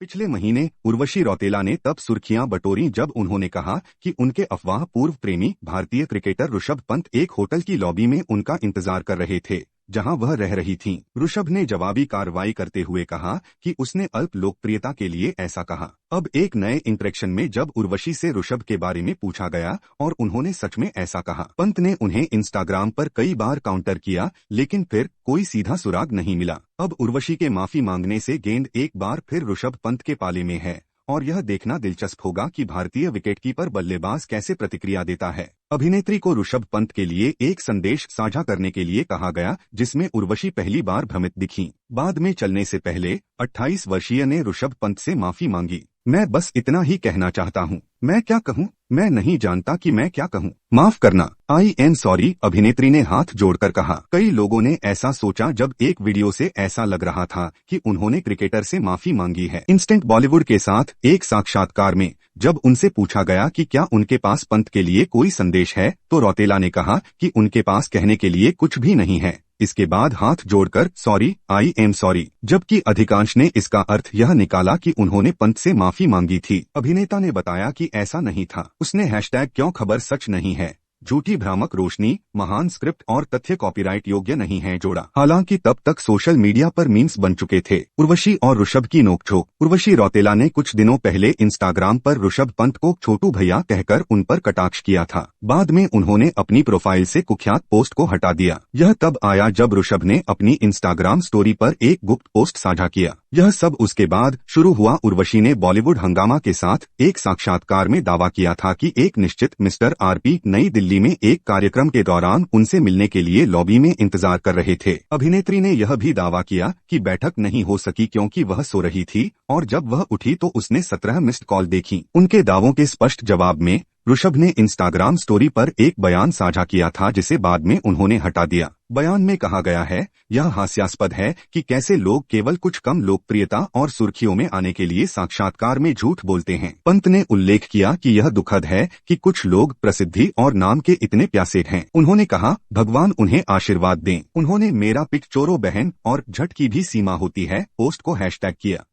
पिछले महीने उर्वशी रौतेला ने तब सुर्खियां बटोरी जब उन्होंने कहा कि उनके अफवाह पूर्व प्रेमी भारतीय क्रिकेटर ऋषभ पंत एक होटल की लॉबी में उनका इंतजार कर रहे थे जहां वह रह रही थीं। ऋषभ ने जवाबी कार्रवाई करते हुए कहा कि उसने अल्प लोकप्रियता के लिए ऐसा कहा। अब एक नए इंटरेक्शन में जब उर्वशी से ऋषभ के बारे में पूछा गया और उन्होंने सच में ऐसा कहा। पंत ने उन्हें इंस्टाग्राम पर कई बार काउंटर किया लेकिन फिर कोई सीधा सुराग नहीं मिला। अब उर्वशी के माफी मांगने से गेंद एक बार फिर ऋषभ पंत के पाले में है और यह देखना दिलचस्प होगा कि भारतीय विकेटकीपर बल्लेबाज कैसे प्रतिक्रिया देता है। अभिनेत्री को ऋषभ पंत के लिए एक संदेश साझा करने के लिए कहा गया जिसमें उर्वशी पहली बार भ्रमित दिखीं। बाद में चलने से पहले 28 वर्षीय ने ऋषभ पंत से माफी मांगी। मैं बस इतना ही कहना चाहता हूँ। मैं क्या कहूँ? मैं नहीं जानता कि मैं क्या कहूँ। माफ करना। आई एम सॉरी, अभिनेत्री ने हाथ जोड़कर कहा। कई लोगों ने ऐसा सोचा जब एक वीडियो से ऐसा लग रहा था कि उन्होंने क्रिकेटर से माफी मांगी है। इंस्टेंट बॉलीवुड के साथ एक साक्षात्कार में जब उनसे पूछा गया कि क्या उनके पास पंत के लिए कोई संदेश है तो रौतेला ने कहा कि उनके पास कहने के लिए कुछ भी नहीं है। इसके बाद हाथ जोड़कर सॉरी, आई एम सॉरी, जबकि अधिकांश ने इसका अर्थ यह निकाला कि उन्होंने पंत से माफी मांगी थी। अभिनेता ने बताया कि ऐसा नहीं था। उसने हैशटैग क्यों खबर सच नहीं है, झूठी भ्रामक रोशनी, महान स्क्रिप्ट और तथ्य कॉपीराइट योग्य नहीं है जोड़ा। हालांकि तब तक सोशल मीडिया पर मीम्स बन चुके थे। उर्वशी और ऋषभ की नोकझोंक। उर्वशी रौतेला ने कुछ दिनों पहले इंस्टाग्राम पर ऋषभ पंत को छोटू भैया कहकर उन पर कटाक्ष किया था। बाद में उन्होंने अपनी प्रोफाइल से कुख्यात पोस्ट को हटा दिया। यह तब आया जब ऋषभ ने अपनी इंस्टाग्राम स्टोरी पर एक गुप्त पोस्ट साझा किया। यह सब उसके बाद शुरू हुआ। उर्वशी ने बॉलीवुड हंगामा के साथ एक साक्षात्कार में दावा किया था कि एक निश्चित मिस्टर आरपी नई दिल्ली में एक कार्यक्रम के दौरान उनसे मिलने के लिए लॉबी में इंतजार कर रहे थे। अभिनेत्री ने यह भी दावा किया कि बैठक नहीं हो सकी क्योंकि वह सो रही थी और जब वह उठी तो उसने 17 मिस्ड कॉल देखी। उनके दावों के स्पष्ट जवाब में ऋषभ ने इंस्टाग्राम स्टोरी पर एक बयान साझा किया था जिसे बाद में उन्होंने हटा दिया। बयान में कहा गया है, यह हास्यास्पद है कि कैसे लोग केवल कुछ कम लोकप्रियता और सुर्खियों में आने के लिए साक्षात्कार में झूठ बोलते हैं। पंत ने उल्लेख किया कि यह दुखद है कि कुछ लोग प्रसिद्धि और नाम के इतने प्यासे हैं। उन्होंने कहा, भगवान उन्हें आशीर्वाद दें। उन्होंने मेरा पिक चोरो बहन और झट की भी सीमा होती है पोस्ट को हैशटैग किया।